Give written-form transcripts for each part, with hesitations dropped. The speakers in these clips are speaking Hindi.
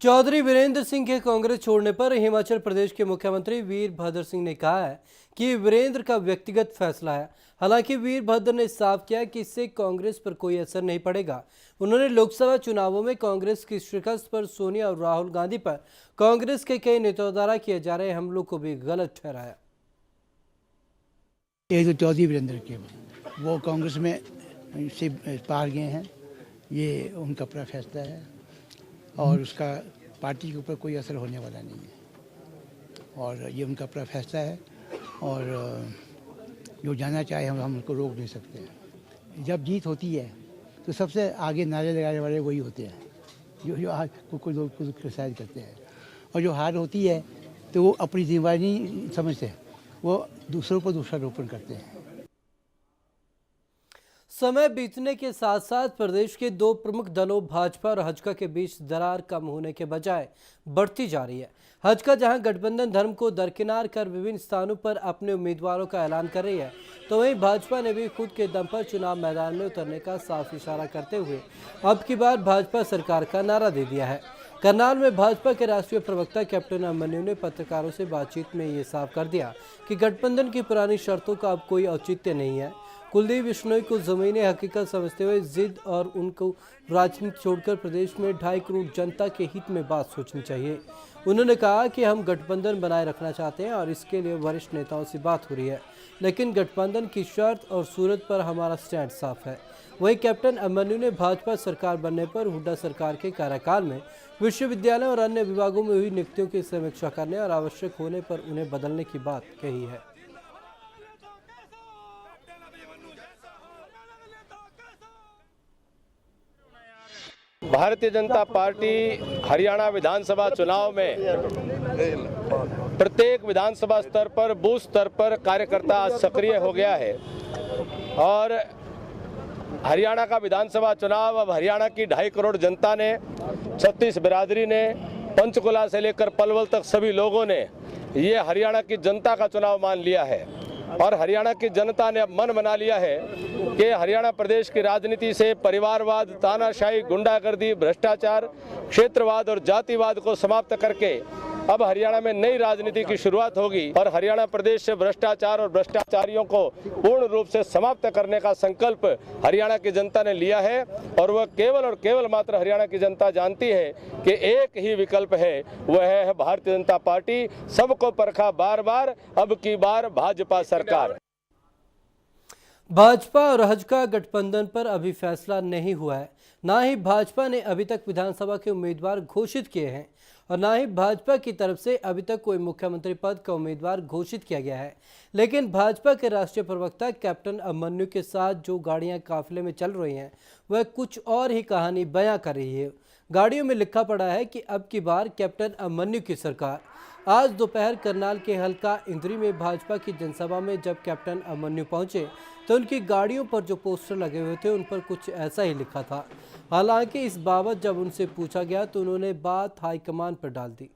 चौधरी वीरेंद्र सिंह के कांग्रेस छोड़ने पर हिमाचल प्रदेश के मुख्यमंत्री वीरभद्र सिंह ने कहा है कि वीरेंद्र का व्यक्तिगत फैसला है। हालांकि वीरभद्र ने साफ किया कि इससे कांग्रेस पर कोई असर नहीं पड़ेगा। उन्होंने लोकसभा चुनावों में कांग्रेस की शिकस्त पर सोनिया और राहुल गांधी पर कांग्रेस के कई नेताओं द्वारा किए जा रहे हमलों को भी गलत ठहराया। एक तो चौधरी वीरेंद्र के वो कांग्रेस में से पार गए हैं, ये उनका अपना फैसला है और उसका पार्टी के ऊपर कोई असर होने वाला नहीं है और ये उनका अपना फैसला है और जो जाना चाहे हम उनको रोक नहीं सकते। जब जीत होती है तो सबसे आगे नारे लगाने वाले वही होते हैं जो आज कुछ लोग क्रिटिसाइज करते हैं, और जो हार होती है तो वो अपनी जिम्मेदारी नहीं समझते, वो दूसरों पर दोषारोपण करते हैं। समय बीतने के साथ साथ प्रदेश के दो प्रमुख दलों भाजपा और हजका के बीच दरार कम होने के बजाय बढ़ती जा रही है। हजका जहां गठबंधन धर्म को दरकिनार कर विभिन्न स्थानों पर अपने उम्मीदवारों का ऐलान कर रही है, तो वहीं भाजपा ने भी खुद के दम पर चुनाव मैदान में उतरने का साफ इशारा करते हुए अब की बार भाजपा सरकार का नारा दे दिया है। करनाल में भाजपा के राष्ट्रीय प्रवक्ता कैप्टन अभिमन्यु ने पत्रकारों से बातचीत में ये साफ कर दिया कि गठबंधन की पुरानी शर्तों का अब कोई औचित्य नहीं है। कुलदीप बिश्नोई को जमीनी हकीकत समझते हुए जिद और उनको राजनीति छोड़कर प्रदेश में 2.5 करोड़ जनता के हित में बात सोचनी चाहिए। उन्होंने कहा कि हम गठबंधन बनाए रखना चाहते हैं और इसके लिए वरिष्ठ नेताओं से बात हो रही है, लेकिन गठबंधन की शर्त और सूरत पर हमारा स्टैंड साफ है। वहीं कैप्टन अभिमन्यु ने भाजपा सरकार बनने पर हुड्डा सरकार के कार्यकाल में विश्वविद्यालय और अन्य विभागों में हुई नियुक्तियों की समीक्षा करने और आवश्यक होने पर उन्हें बदलने की बात कही है। भारतीय जनता पार्टी हरियाणा विधानसभा चुनाव में प्रत्येक विधानसभा स्तर पर बूथ स्तर पर कार्यकर्ता सक्रिय हो गया है और हरियाणा का विधानसभा चुनाव अब हरियाणा की 2.5 करोड़ जनता ने, 36 बिरादरी ने, पंचकुला से लेकर पलवल तक सभी लोगों ने ये हरियाणा की जनता का चुनाव मान लिया है और हरियाणा की जनता ने अब मन बना लिया है कि हरियाणा प्रदेश की राजनीति से परिवारवाद, तानाशाही, गुंडागर्दी, भ्रष्टाचार, क्षेत्रवाद और जातिवाद को समाप्त करके अब हरियाणा में नई राजनीति की शुरुआत होगी और हरियाणा प्रदेश से भ्रष्टाचार और भ्रष्टाचारियों को पूर्ण रूप से समाप्त करने का संकल्प हरियाणा की जनता ने लिया है और वह केवल और केवल मात्र हरियाणा की जनता जानती है कि एक ही विकल्प है, वह है भारतीय जनता पार्टी। सबको परखा बार बार, अब की बार भाजपा सरकार। भाजपा और हजका गठबंधन पर अभी फैसला नहीं हुआ है। ना ही भाजपा ने अभी तक विधानसभा के उम्मीदवार घोषित किए हैं और ना ही भाजपा की तरफ से अभी तक कोई मुख्यमंत्री पद का उम्मीदवार घोषित किया गया है। लेकिन भाजपा के राष्ट्रीय प्रवक्ता कैप्टन अभिमन्यु के साथ जो गाड़ियां काफिले में चल रही हैं, वह कुछ और ही कहानी बयां कर रही है। गाड़ियों में लिखा पड़ा है कि अब की बार कैप्टन अभिमन्यु की सरकार। आज दोपहर करनाल के हल्का इंद्री में भाजपा की जनसभा में जब कैप्टन अभिमन्यु पहुंचे तो उनकी गाड़ियों पर जो पोस्टर लगे हुए थे उन पर कुछ ऐसा ही लिखा था। हालांकि इस बाबत जब उनसे पूछा गया तो उन्होंने बात हाईकमान पर डाल दी।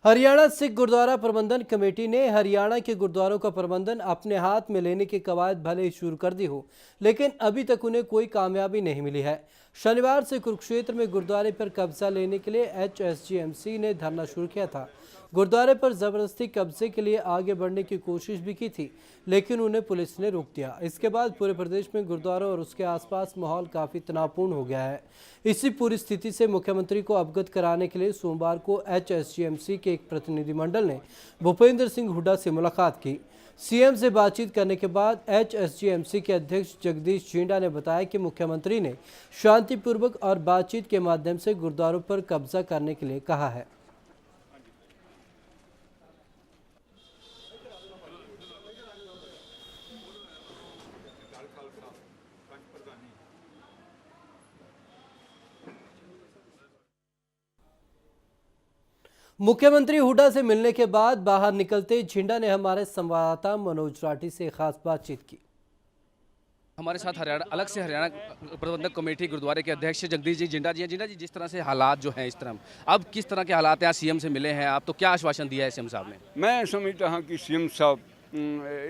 हरियाणा सिख गुरुद्वारा प्रबंधन कमेटी ने हरियाणा के गुरुद्वारों का प्रबंधन अपने हाथ में लेने की कवायद भले ही शुरू कर दी हो, लेकिन अभी तक उन्हें कोई कामयाबी नहीं मिली है। शनिवार से कुरुक्षेत्र में गुरुद्वारे पर कब्जा लेने के लिए HSGMC ने धरना शुरू किया था। गुरुद्वारे पर जबरदस्ती कब्जे के लिए आगे बढ़ने की कोशिश भी की थी, लेकिन उन्हें पुलिस ने रोक दिया। इसके बाद पूरे प्रदेश में गुरुद्वारों और उसके आसपास माहौल काफ़ी तनावपूर्ण हो गया है। इसी पूरी स्थिति से मुख्यमंत्री को अवगत कराने के लिए सोमवार को HSGMC के एक प्रतिनिधिमंडल ने भूपेंद्र सिंह हुड्डा से मुलाकात की। सीएम से बातचीत करने के बाद HSGMC के अध्यक्ष जगदीश झींडा ने बताया कि मुख्यमंत्री ने शांतिपूर्वक और बातचीत के माध्यम से गुरुद्वारों पर कब्जा करने के लिए कहा है। मुख्यमंत्री हुड्डा से मिलने के बाद बाहर निकलते झिंडा ने हमारे संवाददाता मनोज राठी से खास बातचीत की। हमारे साथ हरियाणा अलग से हरियाणा प्रबंधक कमेटी गुरुद्वारे के अध्यक्ष जगदीश जी जिंदा जी हैं। जिंदा जी, जिस तरह से हालात जो हैं इस तरह, अब किस तरह के हालात हैं? आज सीएम से मिले हैं आप, तो क्या आश्वासन दिया है सीएम साहब ने? मैं समझता हूँ कि सीएम साहब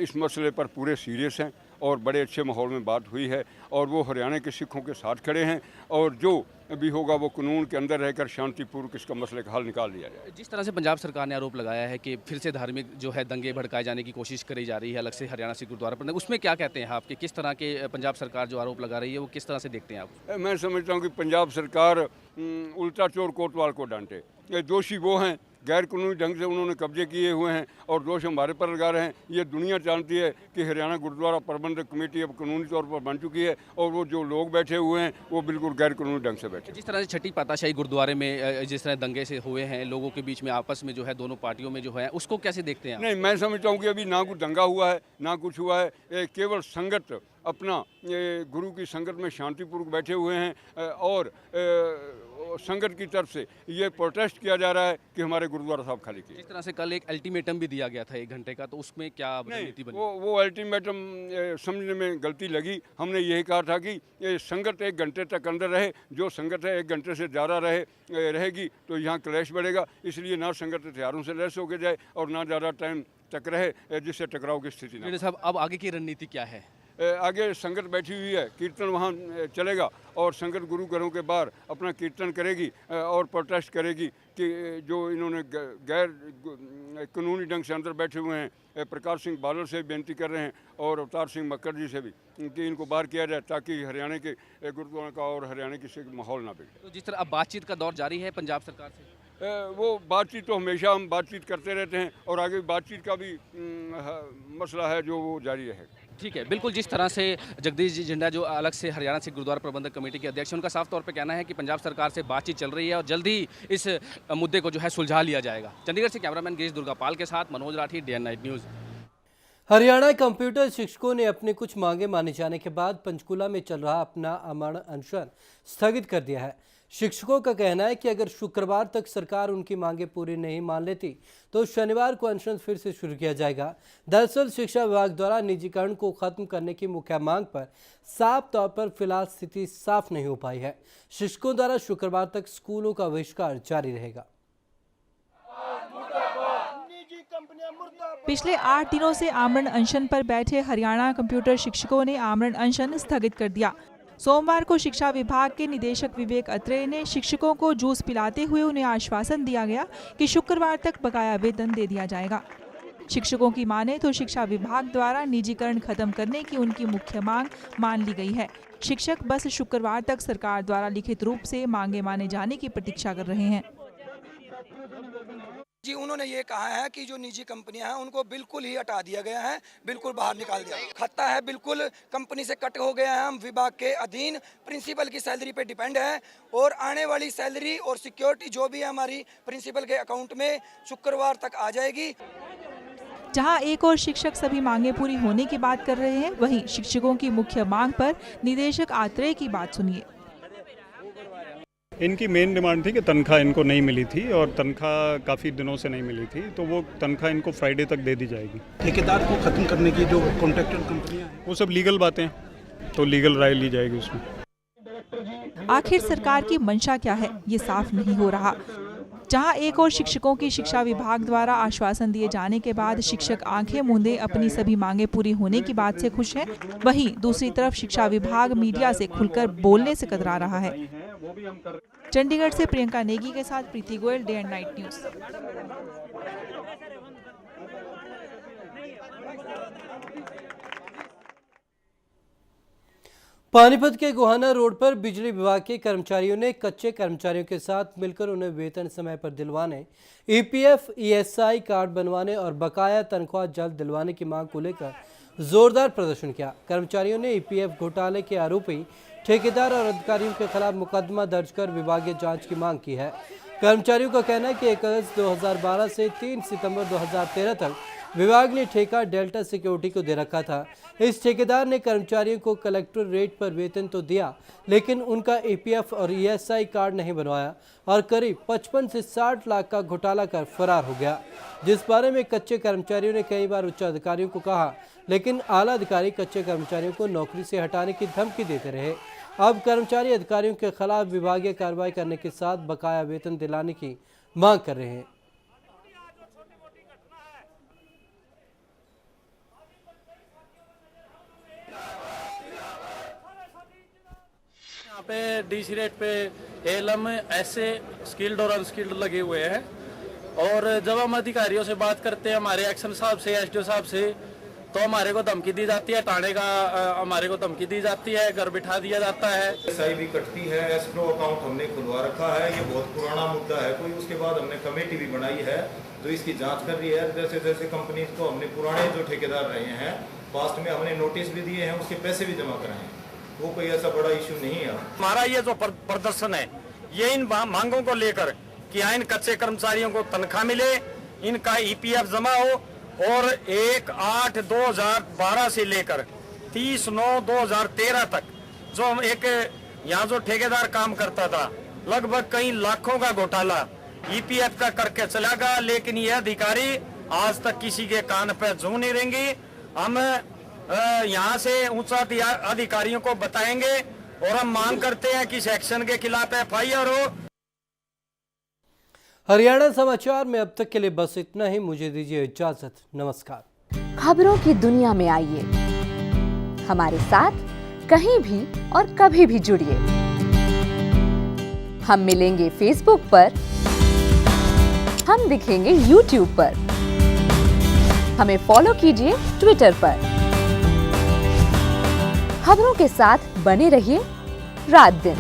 इस मसले पर पूरे सीरियस हैं और बड़े अच्छे माहौल में बात हुई है और वो हरियाणा के सिखों के साथ खड़े हैं और जो भी होगा वो कानून के अंदर रहकर शांतिपूर्वक इसका मसले का हल निकाल लिया जाए। जिस तरह से पंजाब सरकार ने आरोप लगाया है कि फिर से धार्मिक जो है दंगे भड़काए जाने की कोशिश करी जा रही है अलग से हरियाणा सिख गुरुद्वारा पर, उसमें क्या कहते हैं आप कि किस तरह के पंजाब सरकार जो आरोप लगा रही है वो किस तरह से देखते हैं आप? मैं समझता हूँ कि पंजाब सरकार उल्टा चोर कोतवाल को डांटे। ये दोषी वो हैं, गैर कानूनी ढंग से उन्होंने कब्जे किए हुए हैं और दोष हमारे पर लगा रहे हैं। ये दुनिया जानती है कि हरियाणा गुरुद्वारा प्रबंधक कमेटी अब कानूनी तौर पर बन चुकी है और वो जो लोग बैठे हुए हैं वो बिल्कुल गैर कानूनी ढंग से बैठे। जिस तरह से छठी पातशाही गुरुद्वारे में जिस तरह दंगे से हुए हैं, लोगों के बीच में आपस में जो है दोनों पार्टियों में जो है, उसको कैसे देखते हैं आप? नहीं, मैं समझता हूँ कि अभी ना कुछ दंगा हुआ है ना कुछ हुआ है। केवल संगत अपना गुरु की संगत में शांतिपूर्वक बैठे हुए हैं और संगत की तरफ से ये प्रोटेस्ट किया जा रहा है कि हमारे गुरुद्वारा साहब खाली किए। जिस तरह से कल एक अल्टीमेटम भी दिया गया था 1 घंटे का, तो उसमें क्या रणनीति बनी? वो अल्टीमेटम समझने में गलती लगी। हमने यही कहा था कि ये संगत 1 घंटे तक अंदर रहे। जो संगत है 1 घंटे से ज़्यादा रहेगी तो यहाँ क्लैश बढ़ेगा, इसलिए ना संगत हथियारों से लैस होकर जाए और ना ज़्यादा टाइम तक रहे जिससे टकराव की स्थिति ना। साहब, अब आगे की रणनीति क्या है? आगे संगत बैठी हुई है, कीर्तन वहाँ चलेगा और संगत गुरु घरों के बाहर अपना कीर्तन करेगी और प्रोटेस्ट करेगी कि जो इन्होंने गैर कानूनी ढंग से अंदर बैठे हुए हैं। प्रकाश सिंह बादल से बेनती कर रहे हैं और अवतार सिंह मक्कर जी से भी कि इनको बाहर किया जाए ताकि हरियाणा के गुरुद्वारा का और हरियाणा की सिख माहौल ना बिगड़े। तो जिस तरह अब बातचीत का दौर जारी है पंजाब सरकार से, वो बातचीत तो हमेशा हम बातचीत करते रहते हैं और आगे बातचीत का भी मसला है जो वो जारी रहेगा। ठीक है, बिल्कुल। जिस तरह से जगदीश जी जिंदा जो अलग से हरियाणा सिख गुरुद्वारा प्रबंधक कमेटी के अध्यक्ष हैं, उनका साफ तौर पे कहना है कि पंजाब सरकार से बातचीत चल रही है और जल्द ही इस मुद्दे को जो है सुलझा लिया जाएगा। चंडीगढ़ से कैमरामैन गिरीश दुर्गापाल के साथ Manoj Rathi, day and night news. Haryana computer शिक्षकों ने अपनी कुछ मांगे माने जाने के बाद पंचकूला में चल रहा अपना अमरण अनशन स्थगित कर दिया है। शिक्षकों का कहना है कि अगर शुक्रवार तक सरकार उनकी मांगे पूरी नहीं मान लेती तो शनिवार को अनशन फिर से शुरू किया जाएगा। दरअसल शिक्षा विभाग द्वारा निजीकरण को खत्म करने की मुख्य मांग पर साफ तौर पर फिलहाल स्थिति साफ नहीं हो पाई है। शिक्षकों द्वारा शुक्रवार तक स्कूलों का बहिष्कार जारी रहेगा। पिछले 8 दिनों से आमरण अनशन पर बैठे हरियाणा कंप्यूटर शिक्षकों ने आमरण अनशन स्थगित कर दिया। सोमवार को शिक्षा विभाग के निदेशक विवेक अत्रेय ने शिक्षकों को जूस पिलाते हुए उन्हें आश्वासन दिया गया कि शुक्रवार तक बकाया वेतन दे दिया जाएगा। शिक्षकों की माने तो शिक्षा विभाग द्वारा निजीकरण खत्म करने की उनकी मुख्य मांग मान ली गई है। शिक्षक बस शुक्रवार तक सरकार द्वारा लिखित रूप से मांगे माने जाने की प्रतीक्षा कर रहे हैं। जी, उन्होंने ये कहा है कि जो निजी कंपनियां हैं उनको बिल्कुल ही हटा दिया गया है, बिल्कुल बाहर निकाल दिया खत्ता है, बिल्कुल कंपनी से कट हो गया है। हम विभाग के अधीन प्रिंसिपल की सैलरी पे डिपेंड है और आने वाली सैलरी और सिक्योरिटी जो भी है हमारी प्रिंसिपल के अकाउंट में शुक्रवार तक आ जाएगी। जहां एक और शिक्षक सभी मांगे पूरी होने की बात कर रहे हैं, वहीं शिक्षकों की मुख्य मांग पर निदेशक आत्रेय की बात सुनिए। इनकी मेन डिमांड थी कि तनख्वाह इनको नहीं मिली थी और तनख्वाह काफ़ी दिनों से नहीं मिली थी, तो वो तनख्वाह इनको फ्राइडे तक दे दी जाएगी। ठेकेदार को खत्म करने की जो कॉन्ट्रैक्टर कंपनियां हैं वो सब लीगल बातें हैं, तो लीगल राय ली जाएगी उसमें। आखिर सरकार की मंशा क्या है, ये साफ नहीं हो रहा। जहां एक और शिक्षकों की शिक्षा विभाग द्वारा आश्वासन दिए जाने के बाद शिक्षक आंखें मूंदे अपनी सभी मांगे पूरी होने की बात से खुश हैं, वहीं दूसरी तरफ शिक्षा विभाग मीडिया से खुलकर बोलने से कतरा रहा है। चंडीगढ़ से प्रियंका नेगी के साथ Preeti Goyal, day and night news. Panipat के गोहाना रोड पर बिजली विभाग के कर्मचारियों ने कच्चे कर्मचारियों के साथ मिलकर उन्हें वेतन समय पर दिलवाने, ईपीएफ ईएसआई कार्ड बनवाने और बकाया तनख्वाह जल्द दिलवाने की मांग को लेकर जोरदार प्रदर्शन किया। कर्मचारियों ने ईपीएफ घोटाले के आरोपी ठेकेदार और अधिकारियों के खिलाफ मुकदमा दर्ज कर विभागीय जांच की मांग की है। कर्मचारियों का कहना है कि 1 अगस्त 2012 से 3 सितंबर 2013 तक विभाग ने ठेका डेल्टा सिक्योरिटी को दे रखा था। इस ठेकेदार ने कर्मचारियों को कलेक्टर रेट पर वेतन तो दिया, लेकिन उनका EPF और ESI कार्ड नहीं बनवाया और करीब 55 से 60 लाख का घोटाला कर फरार हो गया, जिस बारे में कच्चे कर्मचारियों ने कई बार उच्च अधिकारियों को कहा, लेकिन आला अधिकारी कच्चे कर्मचारियों को नौकरी से हटाने की धमकी देते रहे। अब कर्मचारी अधिकारियों के खिलाफ विभागीय कार्रवाई करने के साथ बकाया वेतन दिलाने की मांग कर रहे हैं। यहाँ पे DC रेट पे ALM ऐसे स्किल्ड और अनस्किल्ड लगे हुए हैं, और जब हम अधिकारियों से बात करते हैं, हमारे एक्शन साहब से, SDO साहब से, तो हमारे को धमकी दी जाती है, हटाने का हमारे को धमकी दी जाती है, घर बिठा दिया जाता है। SI भी कटती है, एस्क्रो अकाउंट हमने खुलवा रखा है, ये बहुत पुराना मुद्दा है कोई। उसके बाद हमने कमेटी भी बनाई है जो इसकी जांच कर रही है। जैसे जैसे कंपनी को हमने पुराने जो ठेकेदार रहे हैं पास्ट में हमने नोटिस भी दिए हैं, उसके पैसे भी जमा कराए हैं, वो कोई ऐसा बड़ा इशू नहीं है। हमारा ये जो प्रदर्शन है ये इन मांगों को लेकर कि इन कच्चे कर्मचारियों को तनख्वाह मिले, इनका EPF जमा हो, और 1/8/2012 से लेकर 30/9/2013 तक जो एक यहाँ जो ठेकेदार काम करता था, लगभग कई लाखों का घोटाला EPF का करके चला गया, लेकिन ये अधिकारी आज तक किसी के कान पे जू नहीं रहेंगी। हम यहाँ से उच्च अधिकारियों को बताएंगे और हम मांग करते हैं कि इस एक्शन के खिलाफ FIR हो। हरियाणा समाचार में अब तक के लिए बस इतना ही। मुझे दीजिए इजाजत। नमस्कार। खबरों की दुनिया में आइए, हमारे साथ कहीं भी और कभी भी जुड़िए। हम मिलेंगे Facebook पर, हम दिखेंगे YouTube पर, हमें फॉलो कीजिए Twitter पर। खबरों के साथ बने रहिए रात दिन।